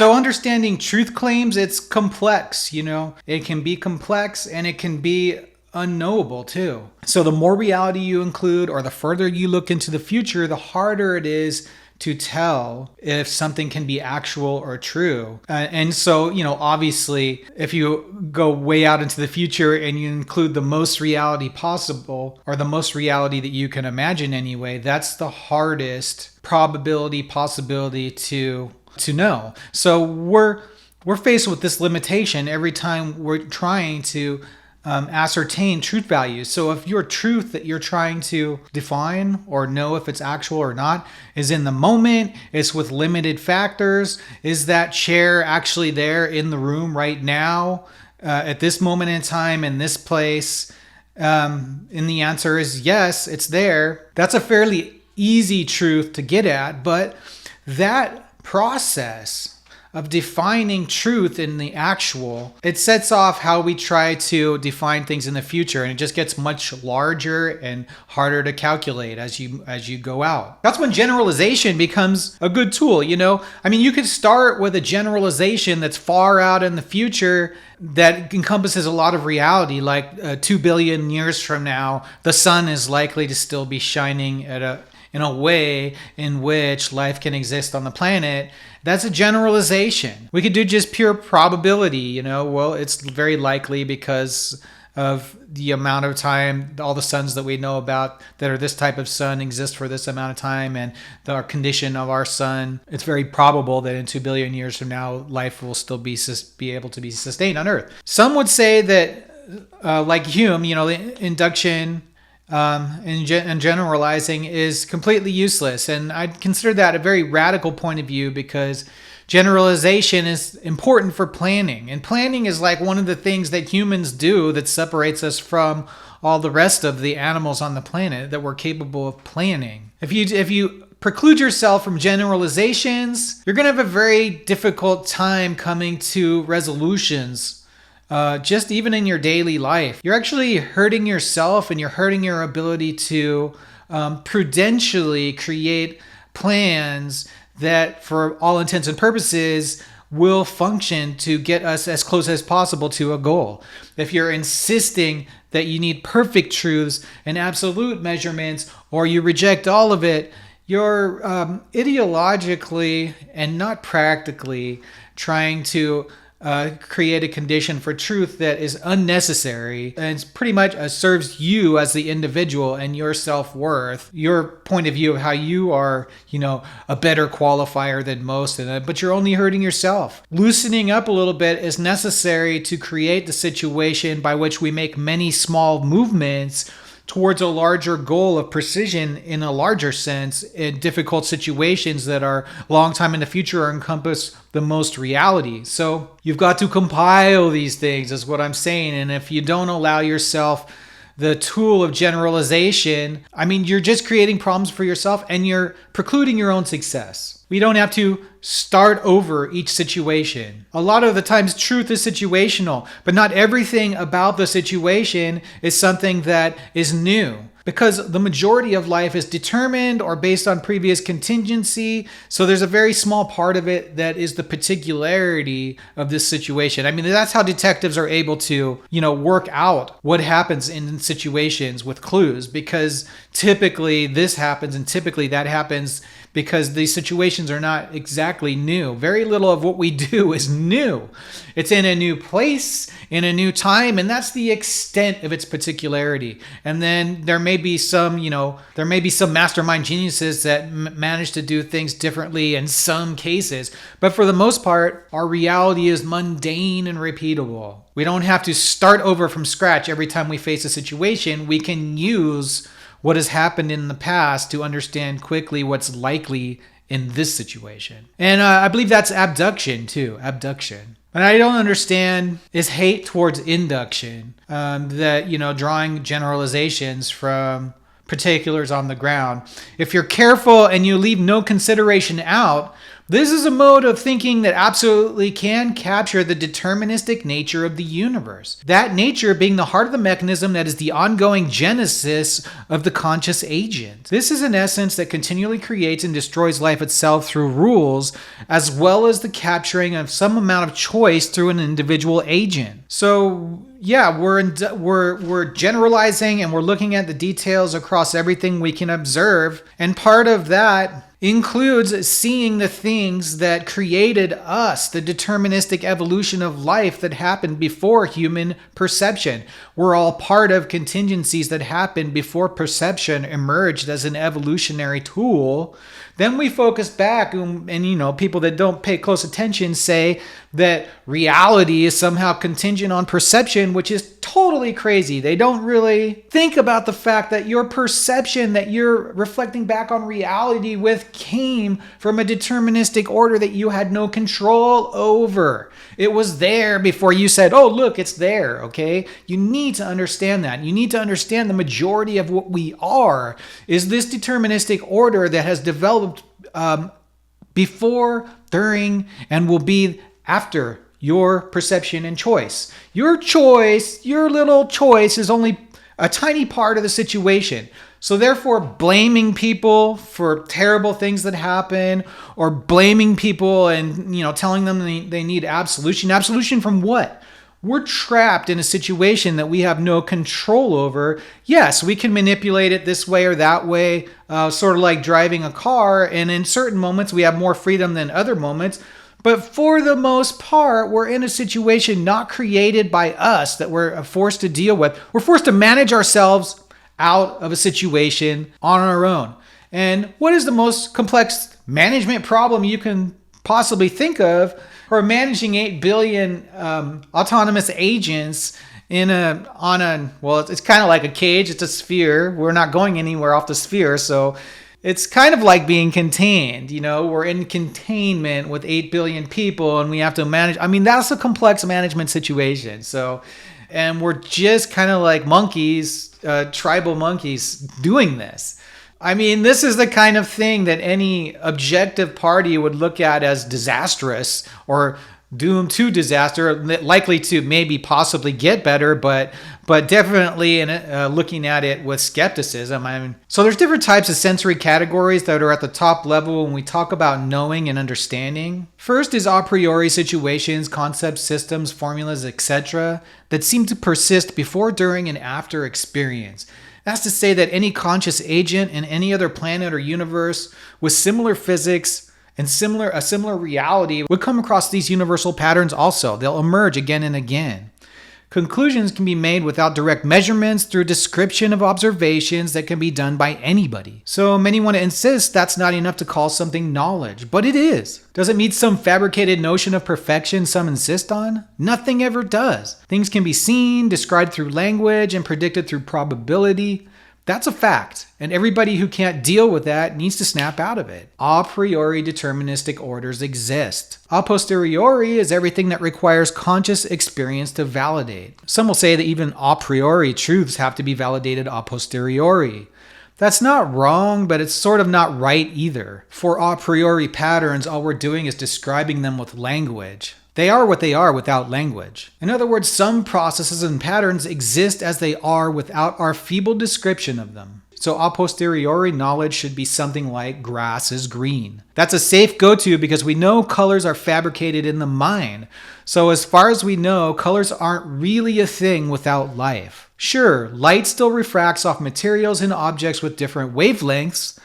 So understanding truth claims, it's complex, It can be complex and it can be unknowable too. So the more reality you include or the further you look into the future, the harder it is to tell if something can be actual or true. And so, obviously, if you go way out into the future and you include the most reality possible, or the most reality that you can imagine anyway, that's the hardest probability, possibility to know. So we're faced with this limitation every time we're trying to ascertain truth values. So if your truth that you're trying to define or know if it's actual or not is in the moment, it's with limited factors, is that chair actually there in the room right now at this moment in time in this place? And the answer is yes, it's there. That's a fairly easy truth to get at, but that process of defining truth in the actual, it sets off how we try to define things in the future, and it just gets much larger and harder to calculate as you go out. That's when generalization becomes a good tool, you could start with a generalization that's far out in the future that encompasses a lot of reality, like 2 billion years from now, the sun is likely to still be shining in a way in which life can exist on the planet. That's a generalization. We could do just pure probability, well, it's very likely because of the amount of time, all the suns that we know about that are this type of sun exist for this amount of time, and the condition of our sun, it's very probable that in 2 billion years from now, life will still be able to be sustained on Earth. Some would say that, like Hume, induction and generalizing is completely useless. And I'd consider that a very radical point of view, because generalization is important for planning. And planning is like one of the things that humans do that separates us from all the rest of the animals on the planet, that we're capable of planning. If you preclude yourself from generalizations, you're going to have a very difficult time coming to resolutions. Just even in your daily life, you're actually hurting yourself, and you're hurting your ability to prudentially create plans that, for all intents and purposes, will function to get us as close as possible to a goal. If you're insisting that you need perfect truths and absolute measurements, or you reject all of it, you're ideologically and not practically trying to create a condition for truth that is unnecessary, and it's pretty much serves you as the individual and your self-worth, your point of view of how you are, a better qualifier than most, but you're only hurting yourself. Loosening up a little bit is necessary to create the situation by which we make many small movements towards a larger goal of precision in a larger sense in difficult situations that are a long time in the future or encompass the most reality. So you've got to compile these things, is what I'm saying. And if you don't allow yourself the tool of generalization, you're just creating problems for yourself, and you're precluding your own success. We don't have to start over each situation. A lot of the times truth is situational, but not everything about the situation is something that is new, because the majority of life is determined or based on previous contingency. So there's a very small part of it that is the particularity of this situation. That's how detectives are able to, work out what happens in situations with clues, because typically this happens and typically that happens, because these situations are not exactly new. Very little of what we do is new. It's in a new place, in a new time, and that's the extent of its particularity. And then there may be some mastermind geniuses that manage to do things differently in some cases. But for the most part, our reality is mundane and repeatable. We don't have to start over from scratch every time we face a situation. We can use what has happened in the past to understand quickly what's likely in this situation. And I believe that's abduction too, abduction. And I don't understand is hate towards induction, that, drawing generalizations from particulars on the ground. If you're careful and you leave no consideration out, this is a mode of thinking that absolutely can capture the deterministic nature of the universe. That nature being the heart of the mechanism that is the ongoing genesis of the conscious agent. This is an essence that continually creates and destroys life itself through rules, as well as the capturing of some amount of choice through an individual agent. So yeah, we're generalizing and we're looking at the details across everything we can observe, and part of that includes seeing the things that created us, the deterministic evolution of life that happened before human perception. We're all part of contingencies that happened before perception emerged as an evolutionary tool. Then we focus back and people that don't pay close attention say that reality is somehow contingent on perception, which is totally crazy. They don't really think about the fact that your perception that you're reflecting back on reality with came from a deterministic order that you had no control over. It was there before you said, oh, look, it's there, okay? You need to understand that. You need to understand the majority of what we are is this deterministic order that has developed before, during, and will be after your perception and choice. Your choice, your little choice, is only a tiny part of the situation. So therefore, blaming people for terrible things that happen, or blaming people and telling them they need absolution. Absolution from what? We're trapped in a situation that we have no control over. Yes, we can manipulate it this way or that way, sort of like driving a car. And in certain moments, we have more freedom than other moments. But for the most part, we're in a situation not created by us that we're forced to deal with. We're forced to manage ourselves out of a situation on our own. And what is the most complex management problem you can possibly think of? Or managing 8 billion autonomous agents it's kind of like a cage. It's a sphere. We're not going anywhere off the sphere. So it's kind of like being contained. We're in containment with 8 billion people and we have to manage. I mean, that's a complex management situation. So, and we're just kind of like monkeys, tribal monkeys doing this. I mean, this is the kind of thing that any objective party would look at as disastrous or doomed to disaster, likely to maybe possibly get better, but definitely looking at it with skepticism. So there's different types of sensory categories that are at the top level when we talk about knowing and understanding. First is a priori situations, concepts, systems, formulas, etc. that seem to persist before, during, and after experience. That's to say that any conscious agent in any other planet or universe with similar physics and a similar reality would come across these universal patterns also. They'll emerge again and again. Conclusions can be made without direct measurements through description of observations that can be done by anybody. So many want to insist that's not enough to call something knowledge, but it is. Does it meet some fabricated notion of perfection some insist on? Nothing ever does. Things can be seen, described through language, and predicted through probability. That's a fact, and everybody who can't deal with that needs to snap out of it. A priori deterministic orders exist. A posteriori is everything that requires conscious experience to validate. Some will say that even a priori truths have to be validated a posteriori. That's not wrong, but it's sort of not right either. For a priori patterns, all we're doing is describing them with language. They are what they are without language. In other words, some processes and patterns exist as they are without our feeble description of them. So a posteriori knowledge should be something like grass is green. That's a safe go-to because we know colors are fabricated in the mind. So as far as we know, colors aren't really a thing without life. Sure, light still refracts off materials and objects with different wavelengths,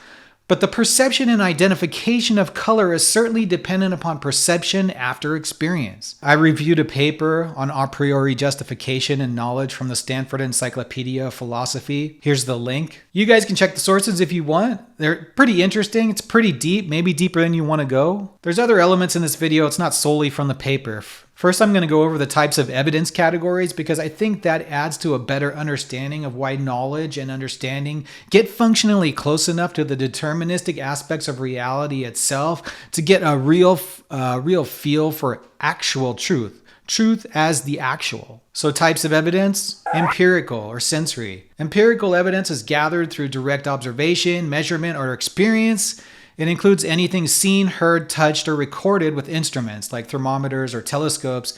but the perception and identification of color is certainly dependent upon perception after experience. I reviewed a paper on a priori justification and knowledge from the Stanford Encyclopedia of Philosophy. Here's the link. You guys can check the sources if you want. They're pretty interesting. It's pretty deep, maybe deeper than you want to go. There's other elements in this video. It's not solely from the paper. First, I'm going to go over the types of evidence categories because I think that adds to a better understanding of why knowledge and understanding get functionally close enough to the deterministic aspects of reality itself to get a real feel for actual truth. truth as the actual. So types of evidence: empirical or sensory. Empirical evidence is gathered through direct observation, measurement, or experience. It includes anything seen, heard, touched, or recorded with instruments like thermometers or telescopes.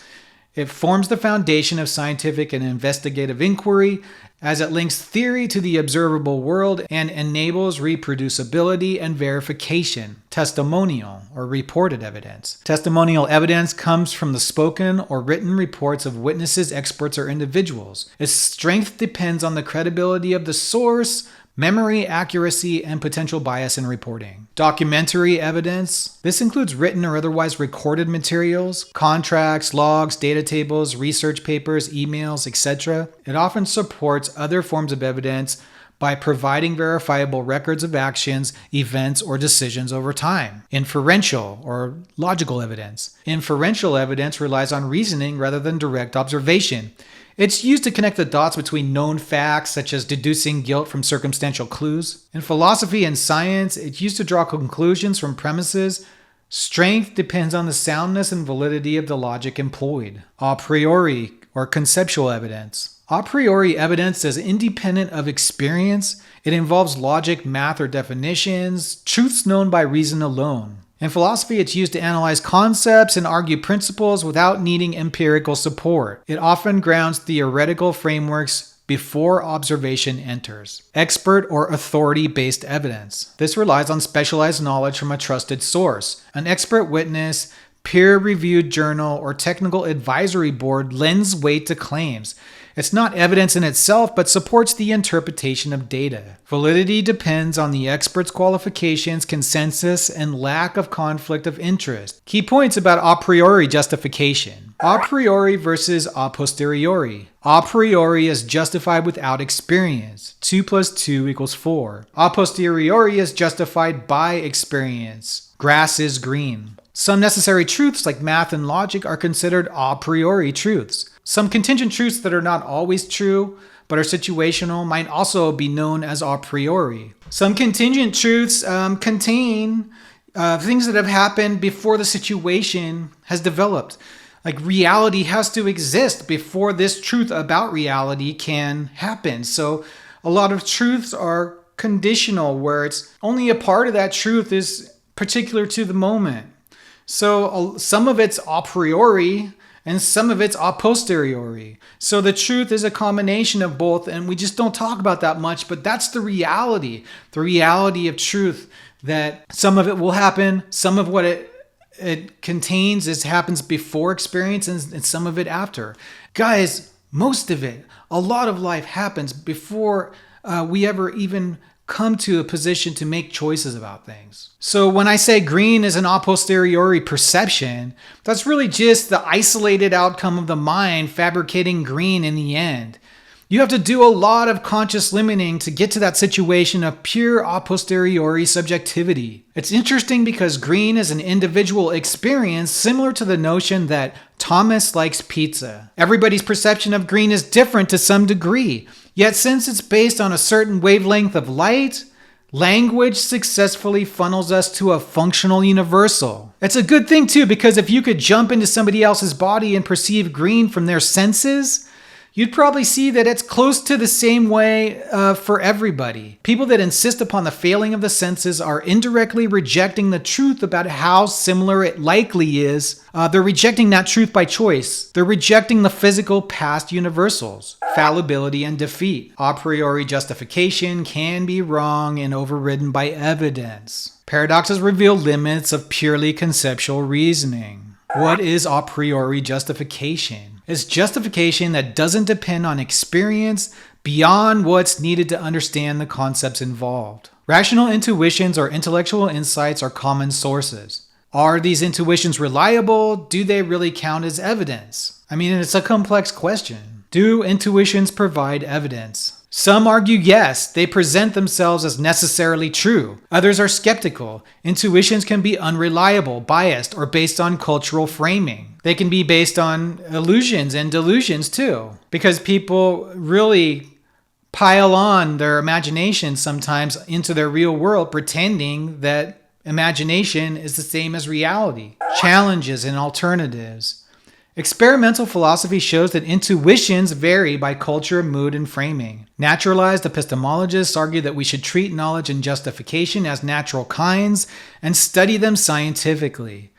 It forms the foundation of scientific and investigative inquiry as it links theory to the observable world and enables reproducibility and verification. Testimonial or reported evidence. Testimonial evidence comes from the spoken or written reports of witnesses, experts, or individuals. Its strength depends on the credibility of the source, memory, accuracy, and potential bias in reporting. Documentary evidence. This includes written or otherwise recorded materials, contracts, logs, data tables, research papers, emails, etc. It often supports other forms of evidence by providing verifiable records of actions, events, or decisions over time. Inferential or logical evidence. Inferential evidence relies on reasoning rather than direct observation. It's used to connect the dots between known facts, such as deducing guilt from circumstantial clues. In philosophy and science, it's used to draw conclusions from premises. Strength depends on the soundness and validity of the logic employed. A priori, or conceptual evidence. A priori evidence is independent of experience. It involves logic, math, or definitions, truths known by reason alone. In philosophy, it's used to analyze concepts and argue principles without needing empirical support. It often grounds theoretical frameworks before observation enters. Expert or authority-based evidence. This relies on specialized knowledge from a trusted source. An expert witness, peer-reviewed journal, or technical advisory board lends weight to claims. It's not evidence in itself, but supports the interpretation of data. Validity depends on the expert's qualifications, consensus, and lack of conflict of interest. Key points about a priori justification. A priori versus a posteriori. A priori is justified without experience. 2 + 2 = 4. A posteriori is justified by experience. Grass is green. Some necessary truths like math and logic are considered a priori truths. Some contingent truths that are not always true, but are situational, might also be known as a priori. Some contingent truths contain things that have happened before the situation has developed. Like reality has to exist before this truth about reality can happen. So a lot of truths are conditional, where it's only a part of that truth is particular to the moment. So some of it's a priori, and some of it's a posteriori. So the truth is a combination of both, and we just don't talk about that much, but that's the reality of truth, that some of it will happen, some of what it contains happens before experience, and some of it after. Guys, most of it, a lot of life happens before we ever even come to a position to make choices about things. So when I say green is an a posteriori perception, that's really just the isolated outcome of the mind fabricating green in the end. You have to do a lot of conscious limiting to get to that situation of pure a posteriori subjectivity. It's interesting because green is an individual experience, similar to the notion that Thomas likes pizza. Everybody's perception of green is different to some degree. Yet since it's based on a certain wavelength of light, language successfully funnels us to a functional universal. It's a good thing too, because if you could jump into somebody else's body and perceive green from their senses, you'd probably see that it's close to the same way for everybody. People that insist upon the failing of the senses are indirectly rejecting the truth about how similar it likely is. They're rejecting that truth by choice. They're rejecting the physical past universals, fallibility and defeat. A priori justification can be wrong and overridden by evidence. Paradoxes reveal limits of purely conceptual reasoning. What is a priori justification? It's justification that doesn't depend on experience beyond what's needed to understand the concepts involved. Rational intuitions or intellectual insights are common sources. Are these intuitions reliable? Do they really count as evidence? I mean, it's a complex question. Do intuitions provide evidence? Some argue yes, they present themselves as necessarily true. Others are skeptical. Intuitions can be unreliable, biased, or based on cultural framing. They can be based on illusions and delusions too, because people really pile on their imagination sometimes into their real world, pretending that imagination is the same as reality. Challenges and alternatives. Experimental philosophy shows that intuitions vary by culture, mood, and framing. Naturalized epistemologists argue that we should treat knowledge and justification as natural kinds and study them scientifically.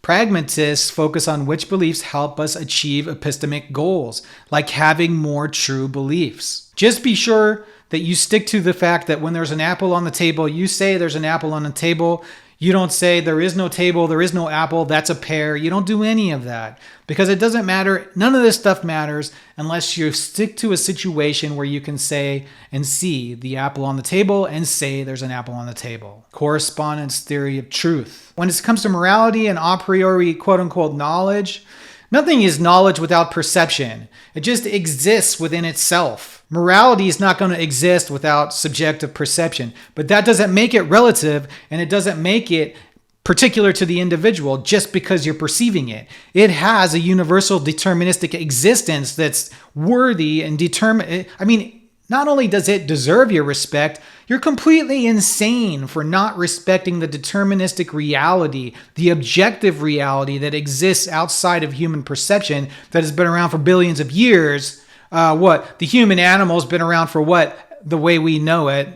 Pragmatists focus on which beliefs help us achieve epistemic goals, like having more true beliefs. Just be sure that you stick to the fact that when there's an apple on the table, you say there's an apple on the table. You don't say there is no table, there is no apple, that's a pear. You don't do any of that because it doesn't matter. None of this stuff matters unless you stick to a situation where you can say and see the apple on the table and say there's an apple on the table. Correspondence theory of truth. When it comes to morality and a priori quote unquote knowledge, nothing is knowledge without perception. It just exists within itself. Morality is not going to exist without subjective perception, but that doesn't make it relative and it doesn't make it particular to the individual just because you're perceiving it. It has a universal deterministic existence that's worthy and determined. I mean, not only does it deserve your respect, you're completely insane for not respecting the deterministic reality, the objective reality that exists outside of human perception that has been around for billions of years. The human animal's been around for the way we know it,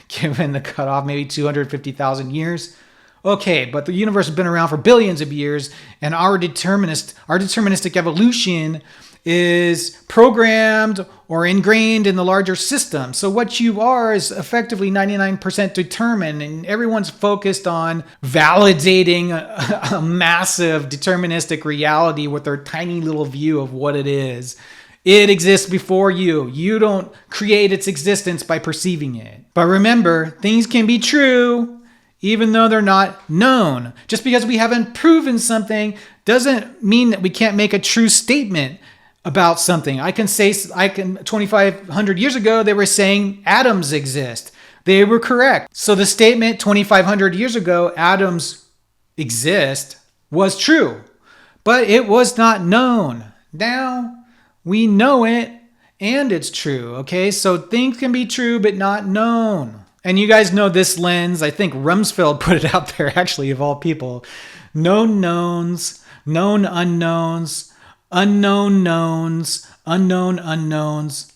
given the cutoff, maybe 250,000 years. Okay, but the universe has been around for billions of years, and our deterministic evolution is programmed or ingrained in the larger system. So what you are is effectively 99% determined, and everyone's focused on validating a massive deterministic reality with their tiny little view of what it is. It exists before you. You don't create its existence by perceiving it. But remember, things can be true even though they're not known. Just because we haven't proven something doesn't mean that we can't make a true statement about something. 2,500 years ago, they were saying atoms exist. They were correct. So the statement 2,500 years ago, atoms exist, was true, but it was not known. Now, we know it, and it's true, okay? So things can be true, but not known. And you guys know this lens. I think Rumsfeld put it out there, actually, of all people. Known knowns, known unknowns, unknown knowns, unknown unknowns.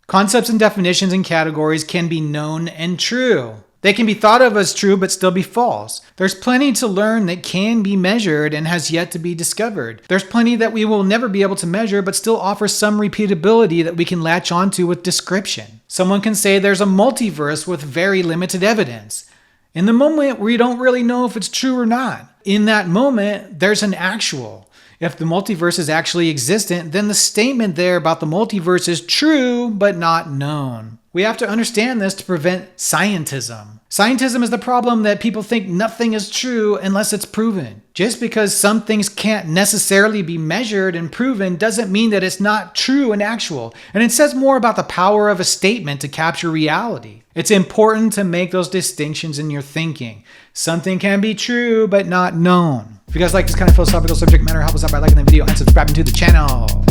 Concepts and definitions and categories can be known and true. They can be thought of as true but still be false. There's plenty to learn that can be measured and has yet to be discovered. There's plenty that we will never be able to measure but still offer some repeatability that we can latch onto with description. Someone can say there's a multiverse with very limited evidence. In the moment, we don't really know if it's true or not. In that moment, there's an actual. If the multiverse is actually existent, then the statement there about the multiverse is true but not known. We have to understand this to prevent scientism. Scientism is the problem that people think nothing is true unless it's proven. Just because some things can't necessarily be measured and proven doesn't mean that it's not true and actual. And it says more about the power of a statement to capture reality. It's important to make those distinctions in your thinking. Something can be true but not known. If you guys like this kind of philosophical subject matter, help us out by liking the video and subscribing to the channel.